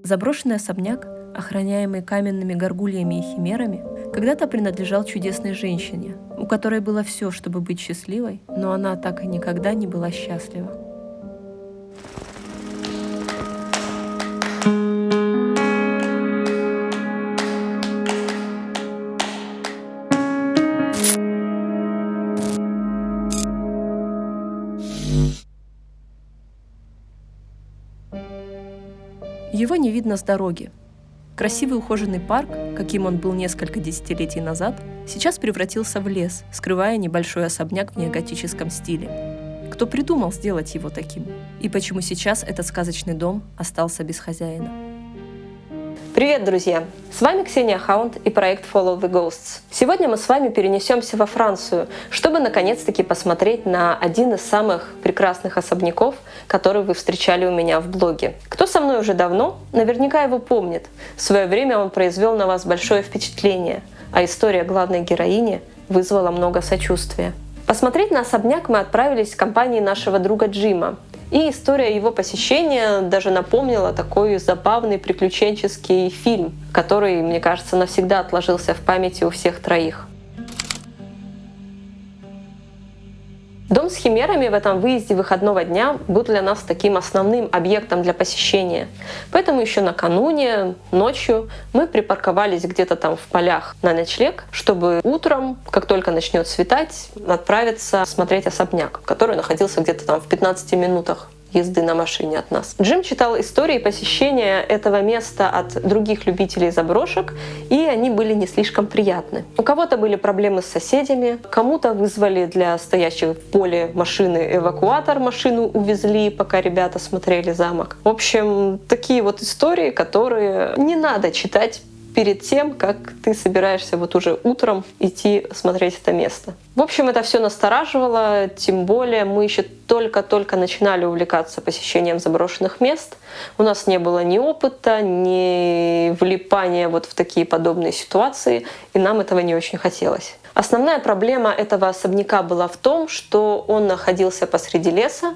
Заброшенный особняк, охраняемый каменными горгульями и химерами, когда-то принадлежал чудесной женщине, у которой было все, чтобы быть счастливой, но она так и никогда не была счастлива. Его не видно с дороги. Красивый ухоженный парк, каким он был несколько десятилетий назад, сейчас превратился в лес, скрывая небольшой особняк в неоготическом стиле. Кто придумал сделать его таким? И почему сейчас этот сказочный дом остался без хозяина? Привет, друзья! С вами Ксения Хаунд и проект Follow the Ghosts. Сегодня мы с вами перенесемся во Францию, чтобы наконец-таки посмотреть на один из самых прекрасных особняков, который вы встречали у меня в блоге. Кто со мной уже давно, наверняка его помнит. В свое время он произвел на вас большое впечатление, а история главной героини вызвала много сочувствия. Посмотреть на особняк мы отправились с компанией нашего друга Джима. И история его посещения даже напомнила такой забавный приключенческий фильм, который, мне кажется, навсегда отложился в памяти у всех троих. Дом с химерами в этом выезде выходного дня был для нас таким основным объектом для посещения. Поэтому еще накануне, ночью, мы припарковались где-то там в полях на ночлег, чтобы утром, как только начнет светать, отправиться смотреть особняк, который находился где-то там в 15 минутах езды на машине от нас. Джим читал истории посещения этого места от других любителей заброшек, и они были не слишком приятны. У кого-то были проблемы с соседями, кому-то вызвали для стоящих в поле машины эвакуатор, машину увезли, пока ребята смотрели замок. В общем, такие вот истории, которые не надо читать перед тем, как ты собираешься вот уже утром идти смотреть это место. В общем, это все настораживало, тем более мы еще только-только начинали увлекаться посещением заброшенных мест. У нас не было ни опыта, ни влипания вот в такие подобные ситуации, и нам этого не очень хотелось. Основная проблема этого особняка была в том, что он находился посреди леса,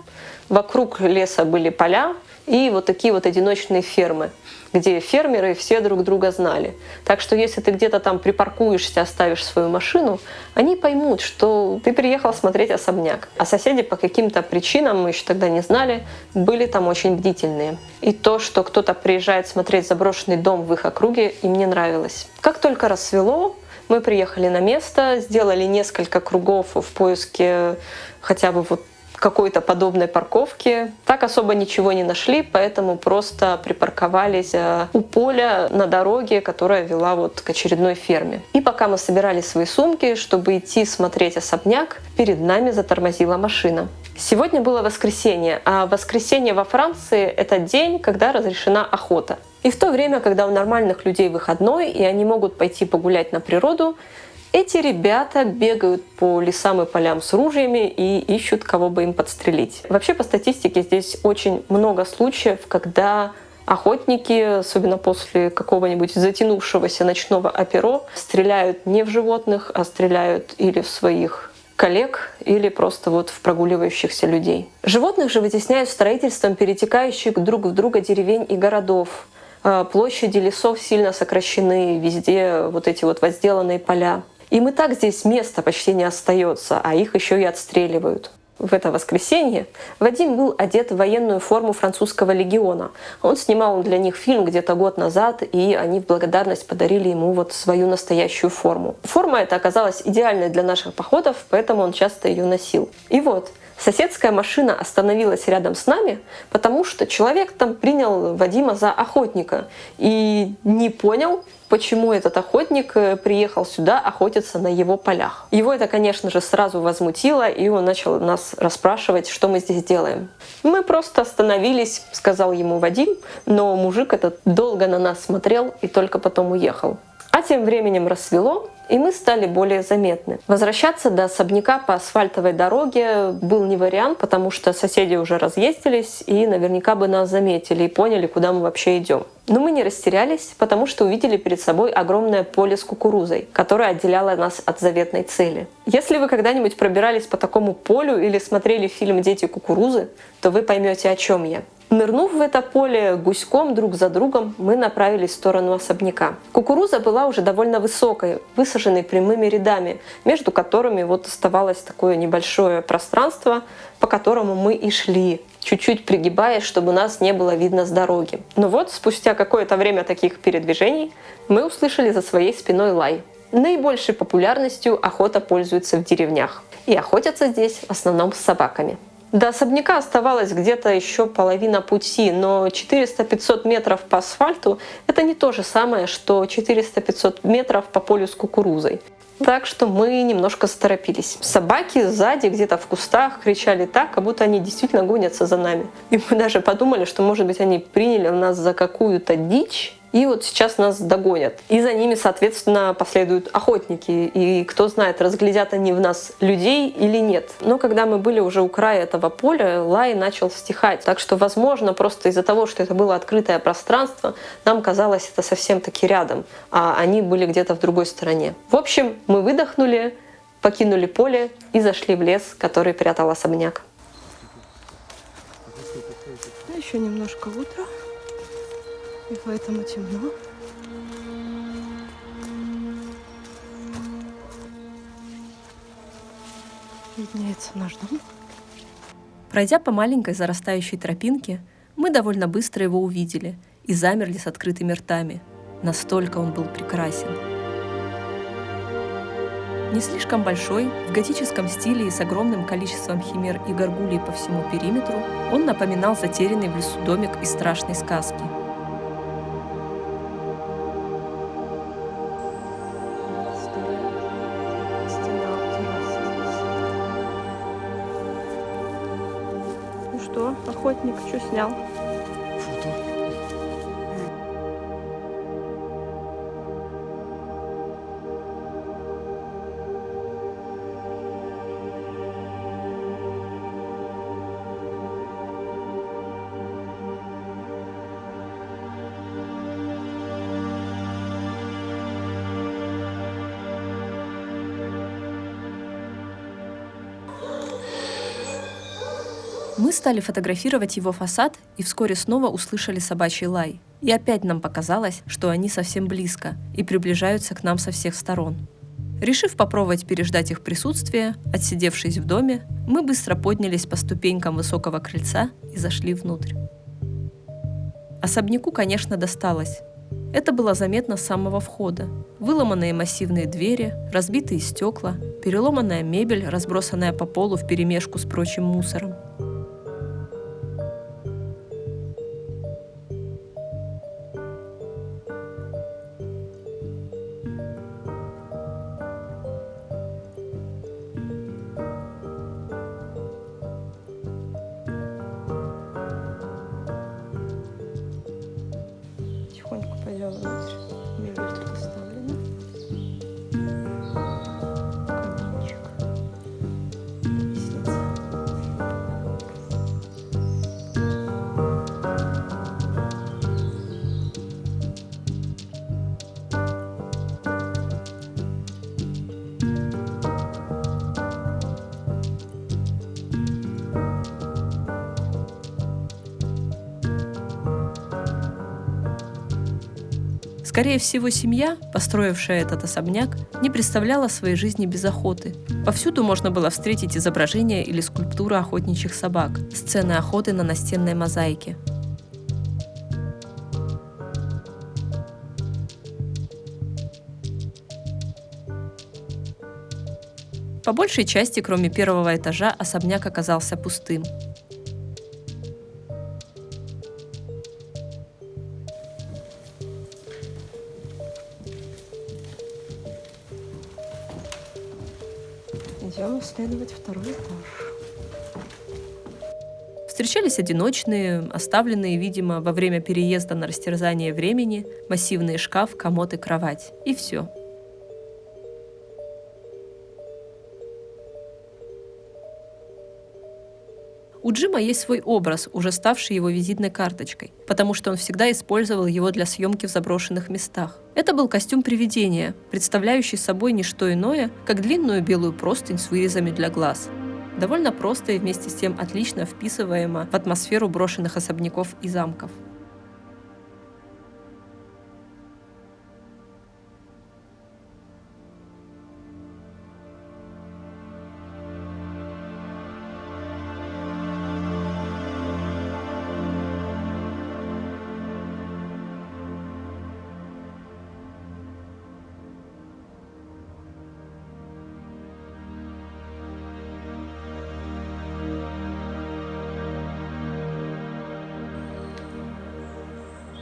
вокруг леса были поля и вот такие вот одиночные фермы, где фермеры все друг друга знали. Так что если ты где-то там припаркуешься, оставишь свою машину, они поймут, что ты приехал смотреть особняк. А соседи по каким-то причинам, мы еще тогда не знали, были там очень бдительные. И то, что кто-то приезжает смотреть заброшенный дом в их округе, им не нравилось. Как только рассвело, мы приехали на место, сделали несколько кругов в поиске хотя бы вот какой-то подобной парковки. Так особо ничего не нашли, поэтому просто припарковались у поля на дороге, которая вела вот к очередной ферме. И пока мы собирали свои сумки, чтобы идти смотреть особняк, перед нами затормозила машина. Сегодня было воскресенье, а воскресенье во Франции — это день, когда разрешена охота. И в то время, когда у нормальных людей выходной, и они могут пойти погулять на природу, эти ребята бегают по лесам и полям с ружьями и ищут, кого бы им подстрелить. Вообще, по статистике, здесь очень много случаев, когда охотники, особенно после какого-нибудь затянувшегося ночного апéro, стреляют не в животных, а стреляют или в своих коллег, или просто вот в прогуливающихся людей. Животных же вытесняют строительством перетекающих друг в друга деревень и городов. Площади лесов сильно сокращены, везде вот эти вот возделанные поля. Им и так здесь места почти не остается, а их еще и отстреливают. В это воскресенье Вадим был одет в военную форму французского легиона. Он снимал для них фильм где-то год назад, и они в благодарность подарили ему вот свою настоящую форму. Форма эта оказалась идеальной для наших походов, поэтому он часто ее носил. И вот, соседская машина остановилась рядом с нами, потому что человек там принял Вадима за охотника и не понял, почему этот охотник приехал сюда охотиться на его полях. Его это, конечно же, сразу возмутило, и он начал нас расспрашивать, что мы здесь делаем. «Мы просто остановились», — сказал ему Вадим, но мужик этот долго на нас смотрел и только потом уехал. А тем временем рассвело, и мы стали более заметны. Возвращаться до особняка по асфальтовой дороге был не вариант, потому что соседи уже разъездились и наверняка бы нас заметили и поняли, куда мы вообще идем. Но мы не растерялись, потому что увидели перед собой огромное поле с кукурузой, которое отделяло нас от заветной цели. Если вы когда-нибудь пробирались по такому полю или смотрели фильм «Дети кукурузы», то вы поймете, о чем я. Нырнув в это поле, гуськом друг за другом мы направились в сторону особняка. Кукуруза была уже довольно высокой, высаженной прямыми рядами, между которыми вот оставалось такое небольшое пространство, по которому мы и шли, чуть-чуть пригибаясь, чтобы нас не было видно с дороги. Но вот спустя какое-то время таких передвижений мы услышали за своей спиной лай. Наибольшей популярностью охота пользуется в деревнях. И охотятся здесь в основном с собаками. До особняка оставалось где-то еще половина пути, но 400-500 метров по асфальту — это не то же самое, что 400-500 метров по полю с кукурузой. Так что мы немножко заторопились. Собаки сзади, где-то в кустах, кричали так, как будто они действительно гонятся за нами. И мы даже подумали, что, может быть, они приняли нас за какую-то дичь, и вот сейчас нас догонят. И за ними, соответственно, последуют охотники. И кто знает, разглядят они в нас людей или нет. Но когда мы были уже у края этого поля, лай начал стихать. Так что, возможно, просто из-за того, что это было открытое пространство, нам казалось это совсем-таки рядом, а они были где-то в другой стороне. В общем, мы выдохнули, покинули поле и зашли в лес, который прятал особняк. Еще немножко утро. И поэтому темно. Виднеется наш дом. Пройдя по маленькой зарастающей тропинке, мы довольно быстро его увидели и замерли с открытыми ртами. Настолько он был прекрасен. Не слишком большой, в готическом стиле и с огромным количеством химер и горгулей по всему периметру, он напоминал затерянный в лесу домик из страшной сказки. Что? Охотник что снял? Фото. Мы стали фотографировать его фасад и вскоре снова услышали собачий лай. И опять нам показалось, что они совсем близко и приближаются к нам со всех сторон. Решив попробовать переждать их присутствие, отсидевшись в доме, мы быстро поднялись по ступенькам высокого крыльца и зашли внутрь. Особняку, конечно, досталось. Это было заметно с самого входа. Выломанные массивные двери, разбитые стекла, переломанная мебель, разбросанная по полу вперемешку с прочим мусором. Тихонько пойдем внутрь. Мебель тут оставлена. Каминчик. Лестница. Скорее всего, семья, построившая этот особняк, не представляла своей жизни без охоты. Повсюду можно было встретить изображения или скульптуры охотничьих собак, сцены охоты на настенной мозаике. По большей части, кроме первого этажа, особняк оказался пустым. Идем исследовать второй этаж. Встречались одиночные, оставленные, видимо, во время переезда на растерзание времени, массивный шкаф, комод и кровать. И все. У Джима есть свой образ, уже ставший его визитной карточкой, потому что он всегда использовал его для съемки в заброшенных местах. Это был костюм привидения, представляющий собой не что иное, как длинную белую простынь с вырезами для глаз. довольно просто и вместе с тем отлично вписываемо в атмосферу брошенных особняков и замков.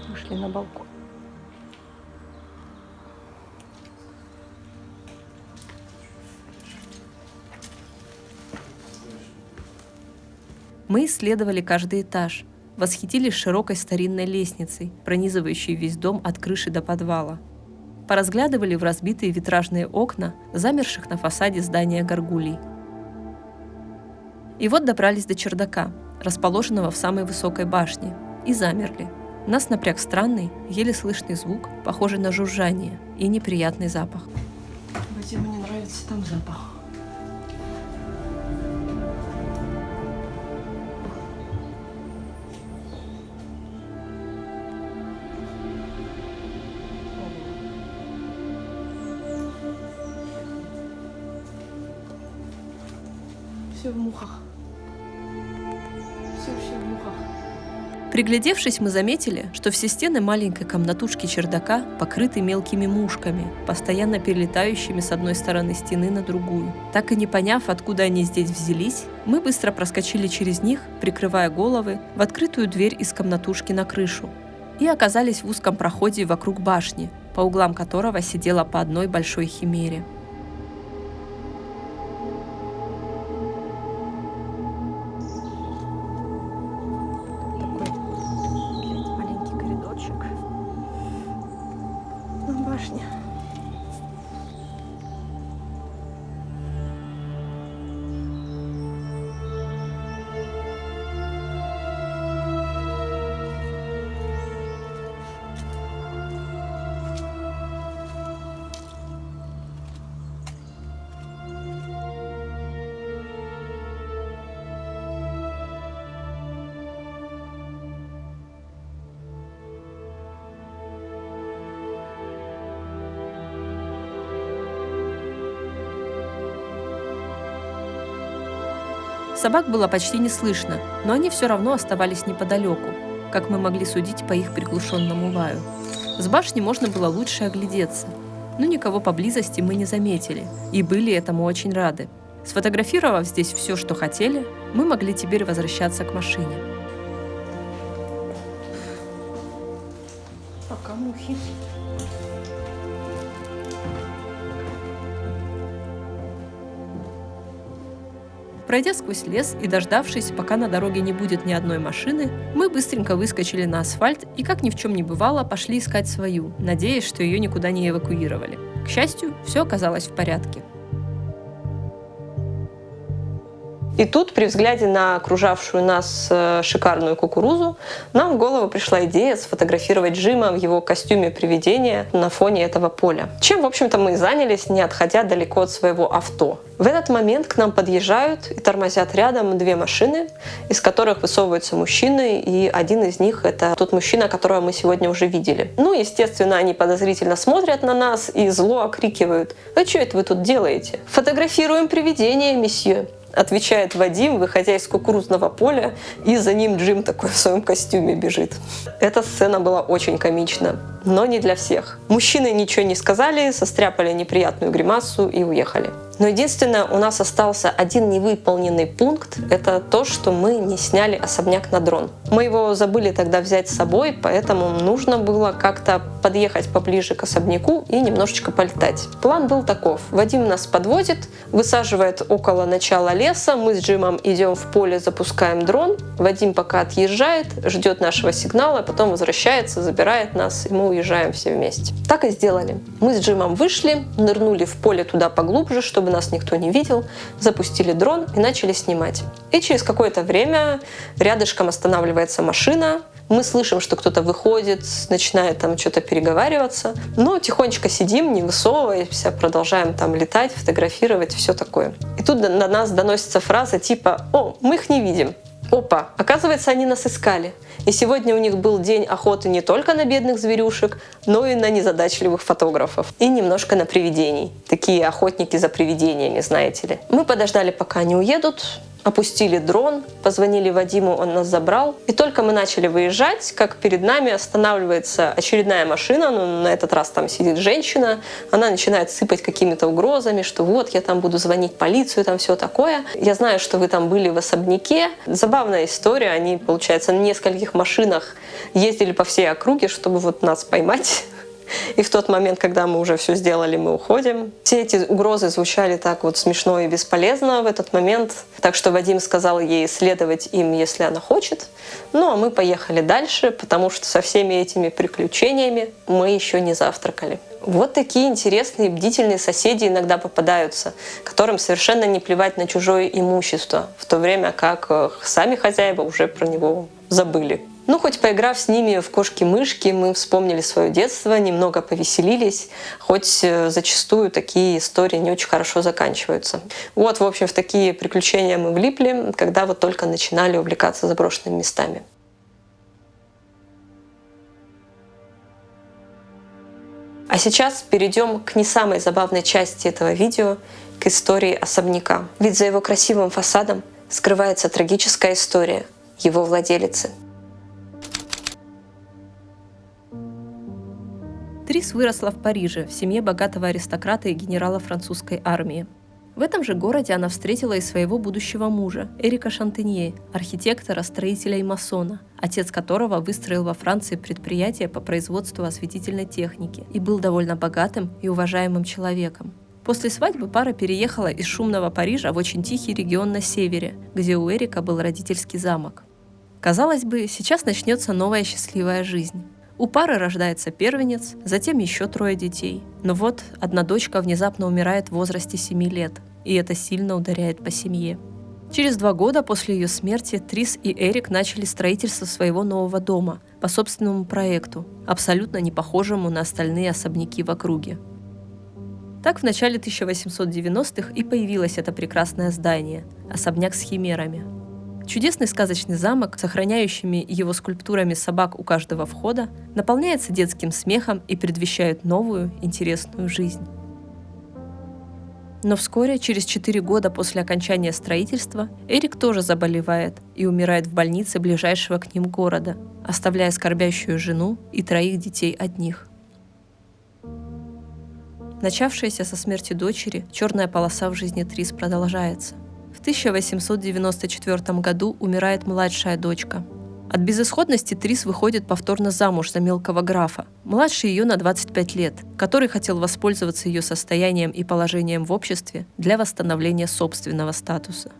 Вышли на балкон. Мы исследовали каждый этаж, восхитились широкой старинной лестницей, пронизывающей весь дом от крыши до подвала. Поразглядывали в разбитые витражные окна, замерших на фасаде здания горгулей. И вот добрались до чердака, расположенного в самой высокой башне, и замерли. Нас напряг странный, еле слышный звук, похожий на жужжание, и неприятный запах. Вадиму не нравится там запах. Все в мухах. Все в мухах. Приглядевшись, мы заметили, что все стены маленькой комнатушки чердака покрыты мелкими мушками, постоянно перелетающими с одной стороны стены на другую. Так и не поняв, откуда они здесь взялись, мы быстро проскочили через них, прикрывая головы, в открытую дверь из комнатушки на крышу, и оказались в узком проходе вокруг башни, по углам которого сидела по одной большой химере. Башня. Собак было почти не слышно, но они все равно оставались неподалеку, как мы могли судить по их приглушенному лаю. С башни можно было лучше оглядеться, но никого поблизости мы не заметили и были этому очень рады. Сфотографировав здесь все, что хотели, мы могли теперь возвращаться к машине. Пока мухи. Пройдя сквозь лес и дождавшись, пока на дороге не будет ни одной машины, мы быстренько выскочили на асфальт и, как ни в чем не бывало, пошли искать свою, надеясь, что ее никуда не эвакуировали. К счастью, все оказалось в порядке. И тут, при взгляде на окружавшую нас шикарную кукурузу, нам в голову пришла идея сфотографировать Джима в его костюме привидения на фоне этого поля. Чем, в общем-то, мы и занялись, не отходя далеко от своего авто. В этот момент к нам подъезжают и тормозят рядом две машины, из которых высовываются мужчины, и один из них — это тот мужчина, которого мы сегодня уже видели. Ну, естественно, они подозрительно смотрят на нас и зло окрикивают: «А что это вы тут делаете?» «Фотографируем привидение, месье», — отвечает Вадим, выходя из кукурузного поля, и за ним Джим такой в своем костюме бежит. Эта сцена была очень комична, но не для всех. Мужчины ничего не сказали, состряпали неприятную гримасу и уехали. Но единственное, у нас остался один невыполненный пункт — это то, что мы не сняли особняк на дрон. Мы его забыли тогда взять с собой, поэтому нужно было как-то подъехать поближе к особняку и немножечко полетать. План был таков: Вадим нас подводит, высаживает около начала леса, мы с Джимом идем в поле, запускаем дрон, Вадим пока отъезжает, ждет нашего сигнала, потом возвращается, забирает нас, и мы уезжаем все вместе. Так и сделали. Мы с Джимом вышли, нырнули в поле туда поглубже, чтобы нас никто не видел, запустили дрон и начали снимать. И через какое-то время рядышком останавливается машина, мы слышим, что кто-то выходит, начинает там что-то переговариваться, но тихонечко сидим, не высовываемся, продолжаем там летать, фотографировать, все такое. И тут до нас доносится фраза типа: «О, мы их не видим». Опа, оказывается, они нас искали. И сегодня у них был день охоты не только на бедных зверюшек, но и на незадачливых фотографов. И немножко на привидений. Такие охотники за привидениями, знаете ли. Мы подождали, пока они уедут, опустили дрон, позвонили Вадиму, он нас забрал. И только мы начали выезжать, как перед нами останавливается очередная машина, но на этот раз там сидит женщина. Она начинает сыпать какими-то угрозами, что вот я там буду звонить в полицию, там все такое. Я знаю, что вы там были в особняке. Забавная история. Они, получается, на нескольких машинах ездили по всей округе, чтобы вот нас поймать. И в тот момент, когда мы уже все сделали, мы уходим. Все эти угрозы звучали так вот смешно и бесполезно в этот момент. Так что Вадим сказал ей следовать им, если она хочет. Ну а мы поехали дальше, потому что со всеми этими приключениями мы еще не завтракали. Вот такие интересные, бдительные соседи иногда попадаются, которым совершенно не плевать на чужое имущество, в то время как сами хозяева уже про него забыли. Ну, хоть поиграв с ними в кошки-мышки, мы вспомнили свое детство, немного повеселились, хоть зачастую такие истории не очень хорошо заканчиваются. Вот, в общем, в такие приключения мы влипли, когда вот только начинали увлекаться заброшенными местами. А сейчас перейдем к не самой забавной части этого видео, к истории особняка. Ведь за его красивым фасадом скрывается трагическая история его владелицы. Трис выросла в Париже, в семье богатого аристократа и генерала французской армии. В этом же городе она встретила и своего будущего мужа, Эрика Шантенье, архитектора, строителя и масона, отец которого выстроил во Франции предприятие по производству осветительной техники и был довольно богатым и уважаемым человеком. После свадьбы пара переехала из шумного Парижа в очень тихий регион на севере, где у Эрика был родительский замок. Казалось бы, сейчас начнется новая счастливая жизнь. У пары рождается первенец, затем еще 3 детей. Но вот одна дочка внезапно умирает в возрасте 7 лет, и это сильно ударяет по семье. Через 2 года после ее смерти Трис и Эрик начали строительство своего нового дома по собственному проекту, абсолютно не похожему на остальные особняки в округе. Так в начале 1890-х и появилось это прекрасное здание – особняк с химерами. Чудесный сказочный замок, сохраняющими его скульптурами собак у каждого входа, наполняется детским смехом и предвещает новую, интересную жизнь. Но вскоре, через 4 года после окончания строительства, Эрик тоже заболевает и умирает в больнице ближайшего к ним города, оставляя скорбящую жену и 3 детей одних. Начавшаяся со смерти дочери, черная полоса в жизни Трис продолжается. В 1894 году умирает младшая дочка. От безысходности Трис выходит повторно замуж за мелкого графа, младше ее на 25 лет, который хотел воспользоваться ее состоянием и положением в обществе для восстановления собственного статуса.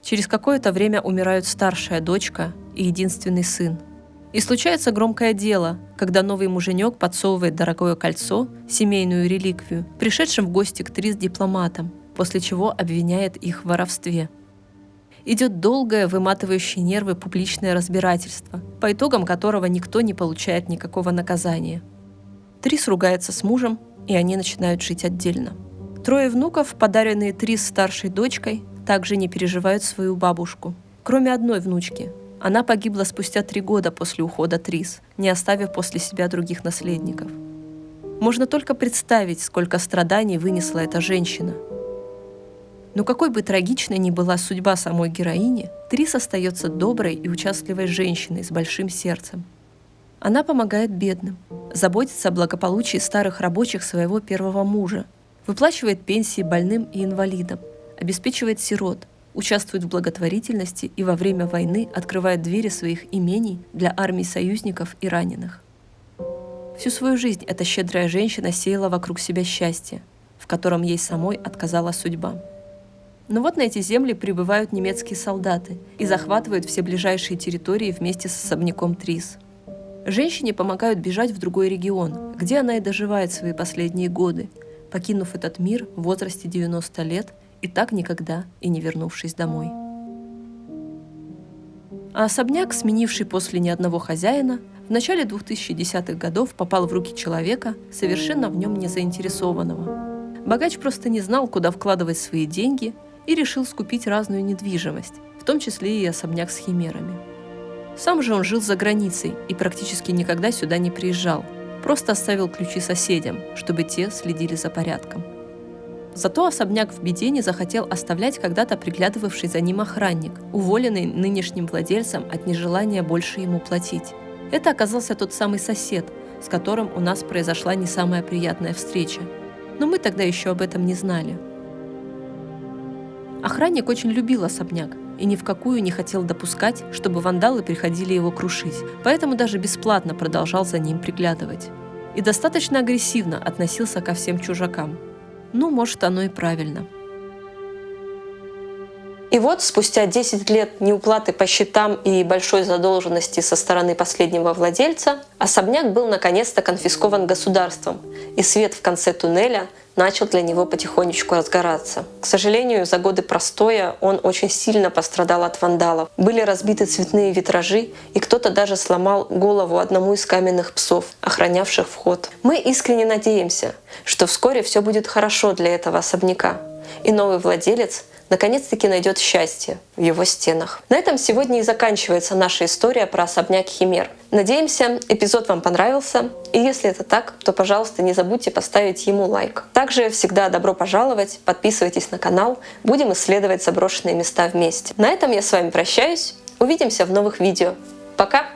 Через какое-то время умирают старшая дочка и единственный сын. И случается громкое дело, когда новый муженек подсовывает дорогое кольцо, семейную реликвию, пришедшим в гости к Трис дипломатам, после чего обвиняет их в воровстве. Идет долгое, выматывающее нервы публичное разбирательство, по итогам которого никто не получает никакого наказания. Трис ругается с мужем, и они начинают жить отдельно. 3 внуков, подаренные Трис старшей дочкой, также не переживают свою бабушку. Кроме одной внучки. Она погибла спустя 3 года после ухода Трис, не оставив после себя других наследников. Можно только представить, сколько страданий вынесла эта женщина. Но какой бы трагичной ни была судьба самой героини, Трис остается доброй и участливой женщиной с большим сердцем. Она помогает бедным, заботится о благополучии старых рабочих своего первого мужа, выплачивает пенсии больным и инвалидам, обеспечивает сирот, участвует в благотворительности и во время войны открывает двери своих имений для армий союзников и раненых. Всю свою жизнь эта щедрая женщина сеяла вокруг себя счастье, в котором ей самой отказала судьба. Но вот на эти земли прибывают немецкие солдаты и захватывают все ближайшие территории вместе с особняком Трис. Женщине помогают бежать в другой регион, где она и доживает свои последние годы, покинув этот мир в возрасте 90 лет и так никогда и не вернувшись домой. А особняк, сменивший после ни одного хозяина, в начале 2010-х годов попал в руки человека, совершенно в нем не заинтересованного. Богач просто не знал, куда вкладывать свои деньги, и решил скупить разную недвижимость, в том числе и особняк с химерами. Сам же он жил за границей и практически никогда сюда не приезжал, просто оставил ключи соседям, чтобы те следили за порядком. Зато особняк в беде не захотел оставлять когда-то приглядывавший за ним охранник, уволенный нынешним владельцем от нежелания больше ему платить. Это оказался тот самый сосед, с которым у нас произошла не самая приятная встреча. Но мы тогда еще об этом не знали. Охранник очень любил особняк и ни в какую не хотел допускать, чтобы вандалы приходили его крушить, поэтому даже бесплатно продолжал за ним приглядывать. И достаточно агрессивно относился ко всем чужакам. Ну, может, оно и правильно. И вот спустя 10 лет неуплаты по счетам и большой задолженности со стороны последнего владельца, особняк был наконец-то конфискован государством, и свет в конце туннеля начал для него потихонечку разгораться. К сожалению, за годы простоя он очень сильно пострадал от вандалов. Были разбиты цветные витражи, и кто-то даже сломал голову одному из каменных псов, охранявших вход. Мы искренне надеемся, что вскоре все будет хорошо для этого особняка, и новый владелец наконец-таки найдет счастье в его стенах. На этом сегодня и заканчивается наша история про особняк Химер. Надеемся, эпизод вам понравился, и если это так, то, пожалуйста, не забудьте поставить ему лайк. Также всегда добро пожаловать, подписывайтесь на канал, будем исследовать заброшенные места вместе. На этом я с вами прощаюсь, увидимся в новых видео. Пока!